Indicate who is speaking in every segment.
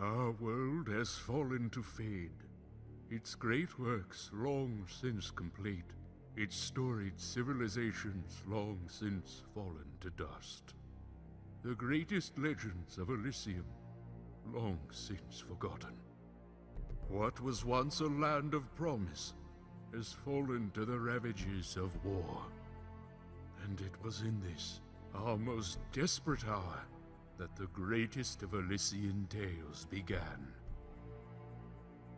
Speaker 1: Our world has fallen to fade, its great works long since complete, its storied civilizations long since fallen to dust. The greatest legends of Elysium long since forgotten. What was once a land of promise has fallen to the ravages of war. And it was in this, our most desperate hour, that the greatest of Elysian tales began.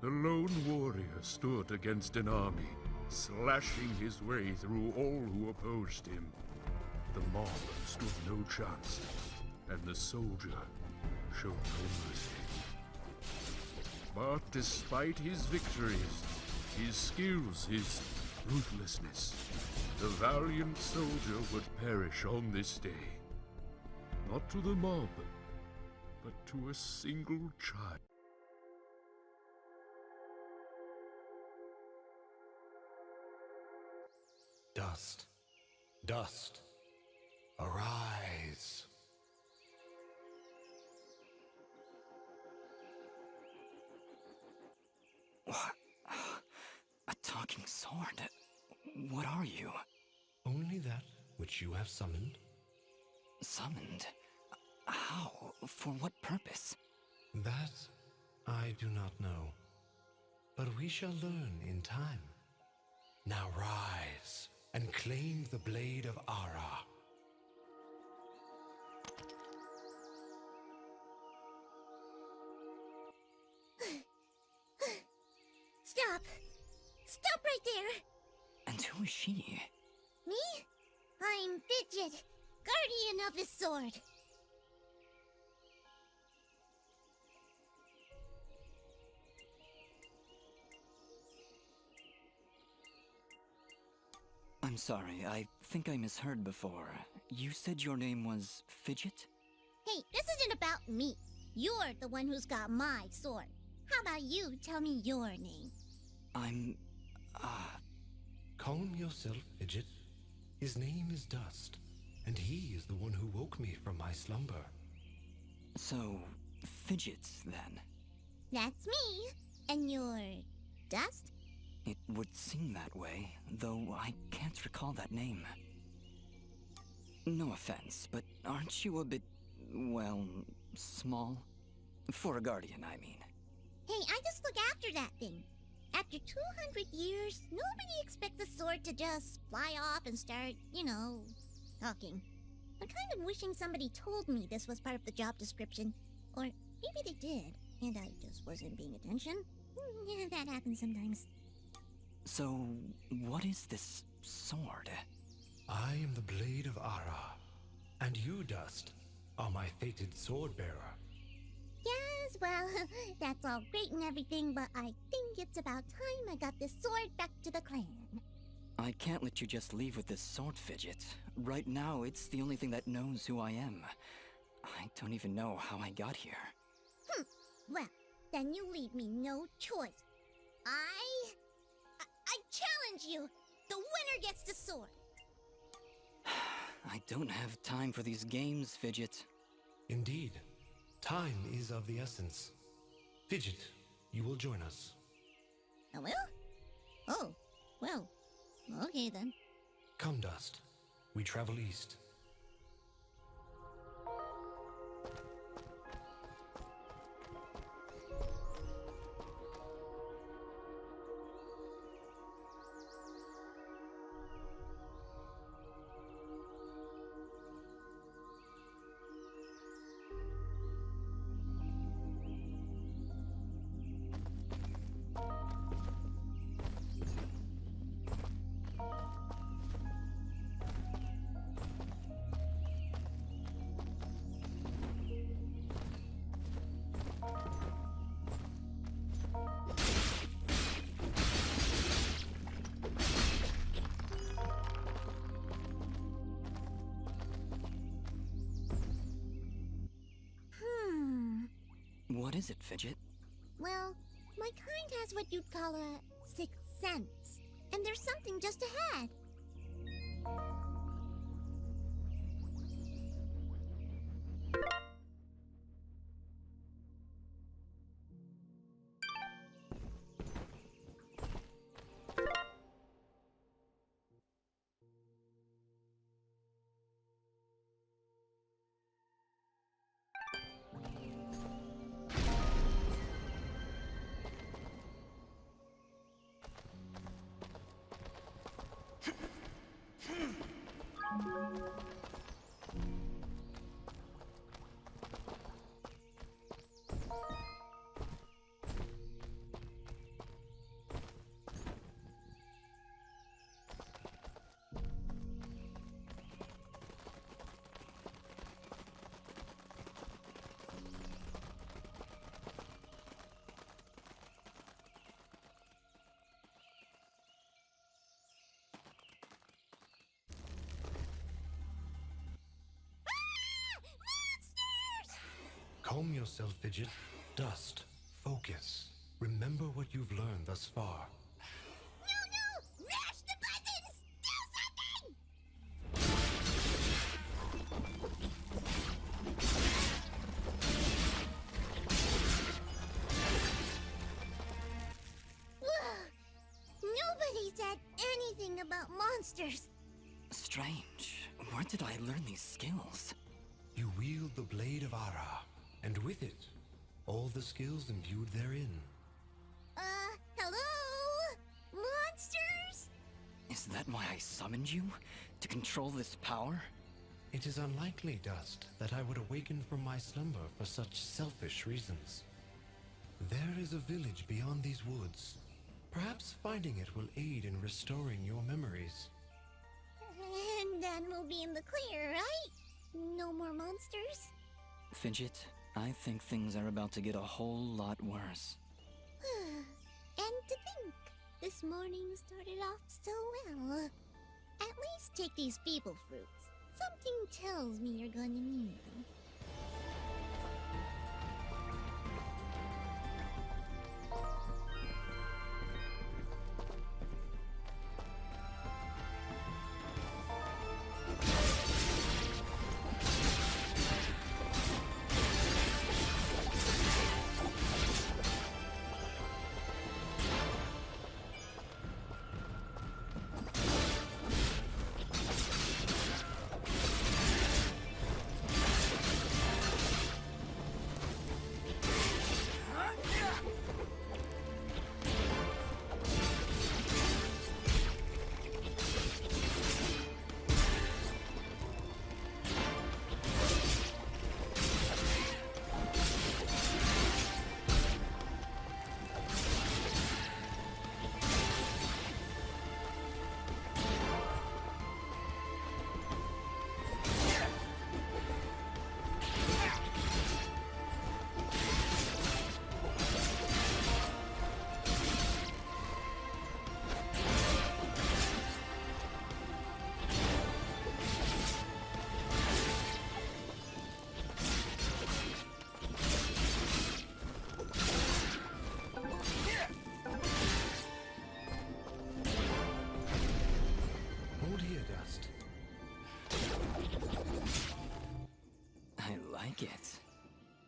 Speaker 1: The lone warrior stood against an army, slashing his way through all who opposed him. The mob stood no chance, and the soldier showed no mercy. But despite his victories, his skills, his ruthlessness, the valiant soldier would perish on this day. Not to the mob, but to a single child.
Speaker 2: Dust, dust, arise.
Speaker 3: What? A talking sword? What are you?
Speaker 2: Only that which you have summoned.
Speaker 3: Summoned? How? For what purpose?
Speaker 2: That I do not know. But we shall learn in time. Now rise and claim the blade of Ara.
Speaker 4: Stop! Stop right there!
Speaker 3: And who is she?
Speaker 4: Me? I'm Fidget, guardian of his sword.
Speaker 3: I'm sorry, I think I misheard before. You said your name was Fidget?
Speaker 4: Hey, this isn't about me. You're the one who's got my sword. How about you tell me your name?
Speaker 3: I'm...
Speaker 2: Calm yourself, Fidget. His name is Dust, and he is the one who woke me from my slumber.
Speaker 3: So, Fidget, then?
Speaker 4: That's me. And you're... Dust?
Speaker 3: It would seem that way, though I can't recall that name. No offense, but aren't you a bit, well, small? For a guardian, I mean.
Speaker 4: Hey, I just look after that thing. After 200 years, nobody expects the sword to just fly off and start, talking. I'm kind of wishing somebody told me this was part of the job description. Or maybe they did, and I just wasn't paying attention. Yeah, that happens sometimes.
Speaker 3: So, what is this sword?
Speaker 2: I am the blade of Ara, and you, Dust, are my fated sword-bearer.
Speaker 4: Yes, well, that's all great and everything, but I think it's about time I got this sword back to the clan.
Speaker 3: I can't let you just leave with this sword, Fidget. Right now, it's the only thing that knows who I am. I don't even know how I got here.
Speaker 4: Well, then you leave me no choice. I challenge you! The winner gets the sword!
Speaker 3: I don't have time for these games, Fidget.
Speaker 2: Indeed, time is of the essence. Fidget, you will join us.
Speaker 4: I will? Oh, well, okay then.
Speaker 2: Come, Dust. We travel east.
Speaker 3: What is it, Fidget?
Speaker 4: Well, my kind has what you'd call a sixth sense. And there's something just ahead.
Speaker 2: Calm yourself, Fidget. Dust. Focus. Remember what you've learned thus far.
Speaker 4: No, no! Mash the buttons! Do something! Nobody said anything about monsters.
Speaker 3: Strange. Where did I learn these skills?
Speaker 2: You wield the Blade of Ara, and with it, all the skills imbued therein.
Speaker 4: Hello? Monsters?
Speaker 3: Is that why I summoned you? To control this power?
Speaker 2: It is unlikely, Dust, that I would awaken from my slumber for such selfish reasons. There is a village beyond these woods. Perhaps finding it will aid in restoring your memories.
Speaker 4: And then we'll be in the clear, right? No more monsters?
Speaker 3: Fidget, I think things are about to get a whole lot worse.
Speaker 4: And to think, this morning started off so well. At least take these feeble fruits. Something tells me you're gonna need them.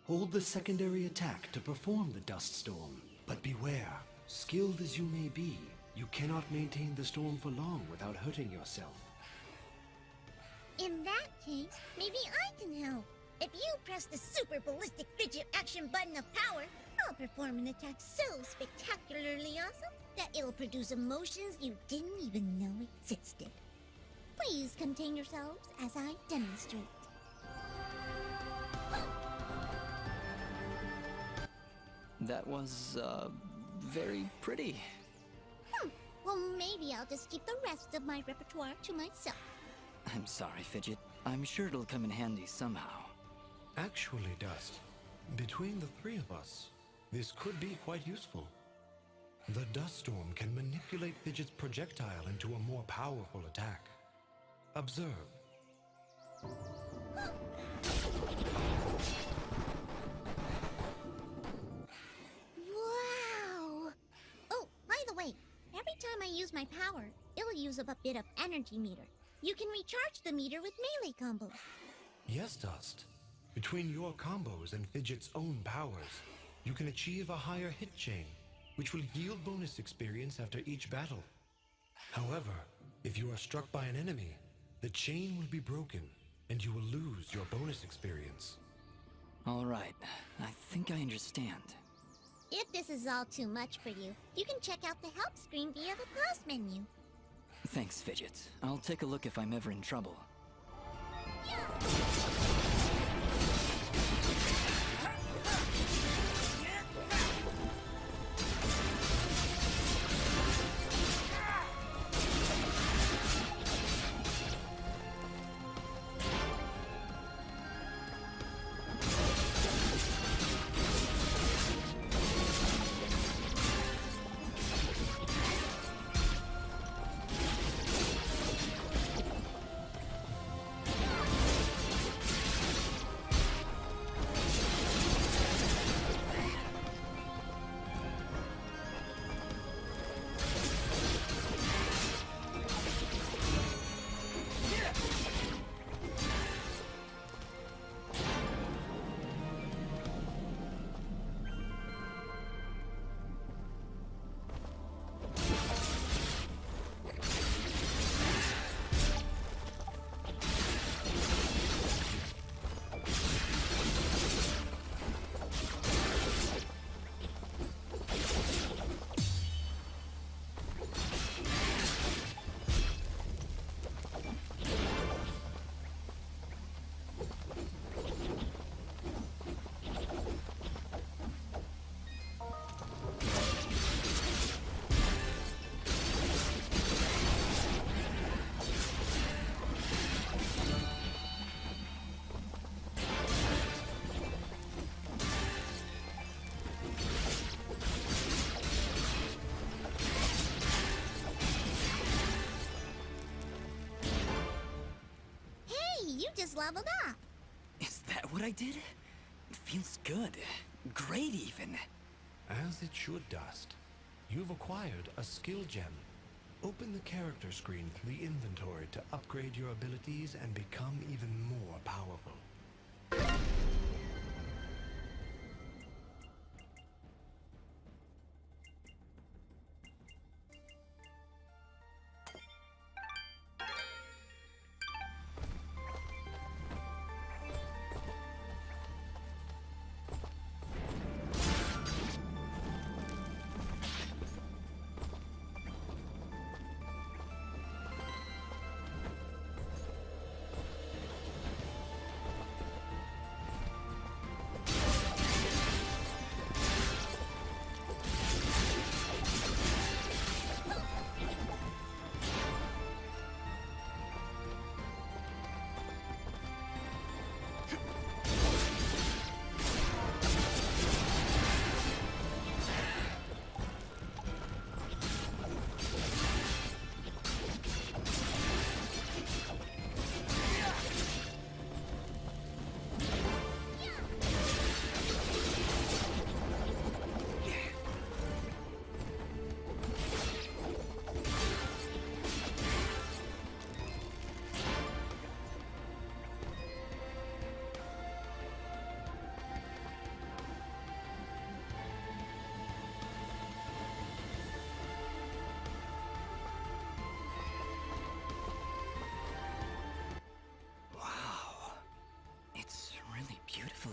Speaker 5: Hold the secondary attack to perform the dust storm. But beware, skilled as you may be, you cannot maintain the storm for long without hurting yourself.
Speaker 4: In that case, maybe I can help. If you press the super ballistic fidget action button of power, I'll perform an attack so spectacularly awesome that it'll produce emotions you didn't even know existed. Please contain yourselves as I demonstrate.
Speaker 3: That was, very pretty.
Speaker 4: Well, maybe I'll just keep the rest of my repertoire to myself.
Speaker 3: I'm sorry, Fidget. I'm sure it'll come in handy somehow.
Speaker 2: Actually, Dust, between the three of us, this could be quite useful. The dust storm can manipulate Fidget's projectile into a more powerful attack. Observe.
Speaker 4: Wow! Oh, by the way, every time I use my power, it'll use up a bit of energy meter. You can recharge the meter with melee combos.
Speaker 2: Yes, Dust. Between your combos and Fidget's own powers, you can achieve a higher hit chain, which will yield bonus experience after each battle. However, if you are struck by an enemy, the chain will be broken, and you will lose your bonus experience.
Speaker 3: All right, I think I understand.
Speaker 4: If this is all too much for you, you can check out the help screen via the pause menu.
Speaker 3: Thanks, Fidget. I'll take a look if I'm ever in trouble.
Speaker 4: just leveled up.
Speaker 3: Is that what I did? Feels good. Great, even.
Speaker 2: As it should, Dust. You've acquired a skill gem. Open the character screen from the inventory to upgrade your abilities and become even more powerful.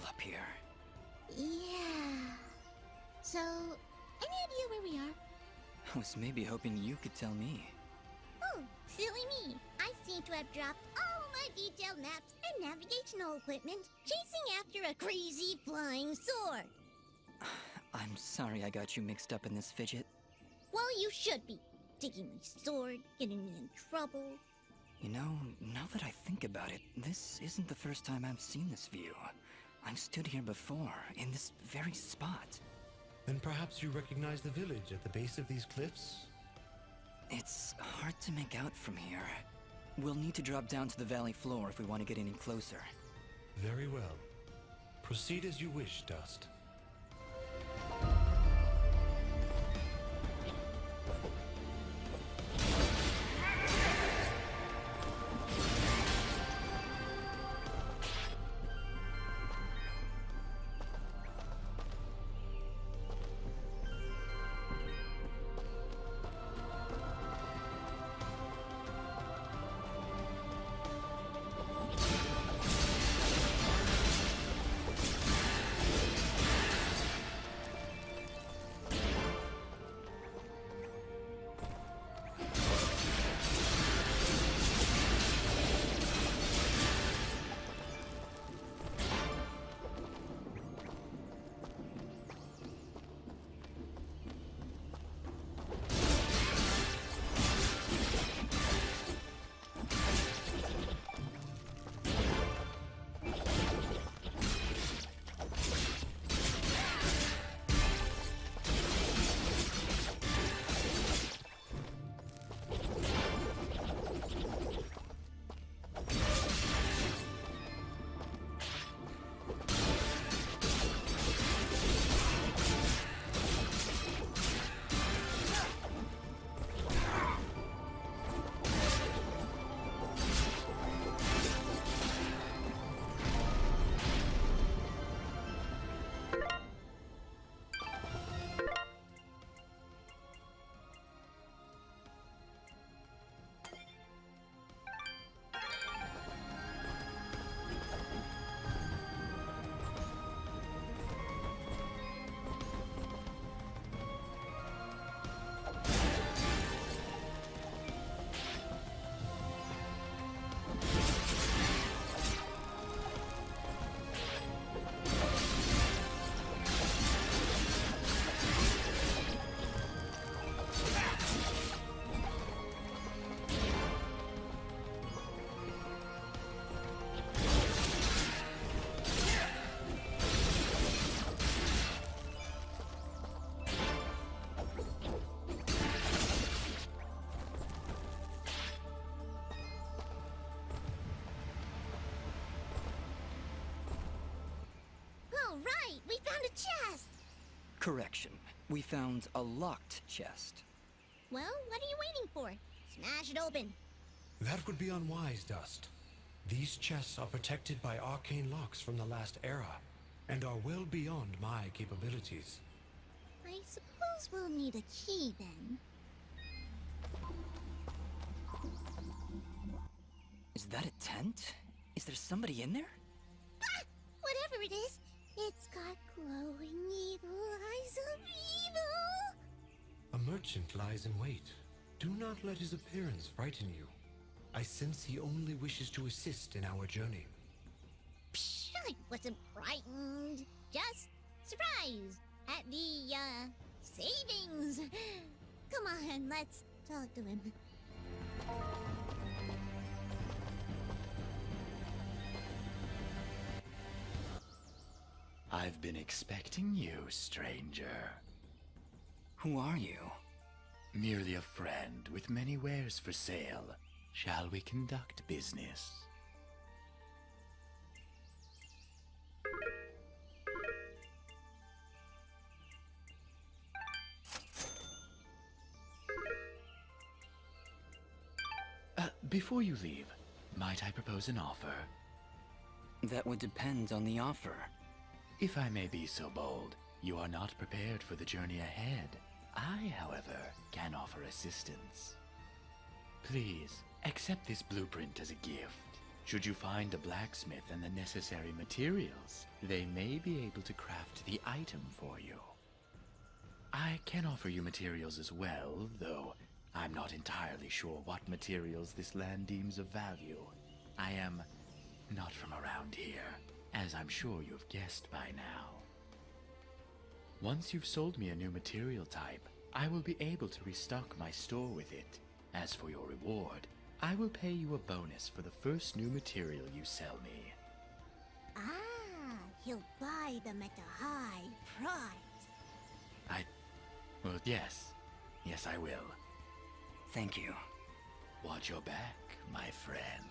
Speaker 3: Up here.
Speaker 4: Yeah. So, any idea where we are?
Speaker 3: I was maybe hoping you could tell me.
Speaker 4: Oh, silly me. I seem to have dropped all my detailed maps and navigational equipment chasing after a crazy flying sword.
Speaker 3: I'm sorry I got you mixed up in this fidget.
Speaker 4: Well, you should be. Taking my sword, getting me in trouble.
Speaker 3: You know, now that I think about it, this isn't the first time I've seen this view. I've stood here before, in this very spot.
Speaker 2: Then perhaps you recognize the village at the base of these cliffs?
Speaker 3: It's hard to make out from here. We'll need to drop down to the valley floor if we want to get any closer.
Speaker 2: Very well. Proceed as you wish, Dust.
Speaker 4: We found a chest!
Speaker 3: Correction. We found a locked chest.
Speaker 4: Well, what are you waiting for? Smash it open.
Speaker 2: That would be unwise, Dust. These chests are protected by arcane locks from the last era, and are well beyond my capabilities.
Speaker 4: I suppose we'll need a key then.
Speaker 3: Is that a tent? Is there somebody in there?
Speaker 4: Ah! Whatever it is, it's got glowing evil eyes of evil!
Speaker 2: A merchant lies in wait. Do not let his appearance frighten you. I sense he only wishes to assist in our journey.
Speaker 4: Psh, I wasn't frightened. Just surprised at the, savings. Come on, let's talk to him.
Speaker 6: I've been expecting you, stranger.
Speaker 3: Who are you?
Speaker 6: Merely a friend with many wares for sale. Shall we conduct business? Before you leave, might I propose an offer?
Speaker 3: That would depend on the offer.
Speaker 6: If I may be so bold, you are not prepared for the journey ahead. I, however, can offer assistance. Please, accept this blueprint as a gift. Should you find a blacksmith and the necessary materials, they may be able to craft the item for you. I can offer you materials as well, though I'm not entirely sure what materials this land deems of value. I am not from around here, as I'm sure you've guessed by now. Once you've sold me a new material type, I will be able to restock my store with it. As for your reward, I will pay you a bonus for the first new material you sell me.
Speaker 4: Ah, he'll buy them at a high price.
Speaker 6: Well, yes. Yes, I will.
Speaker 3: Thank you.
Speaker 6: Watch your back, my friend.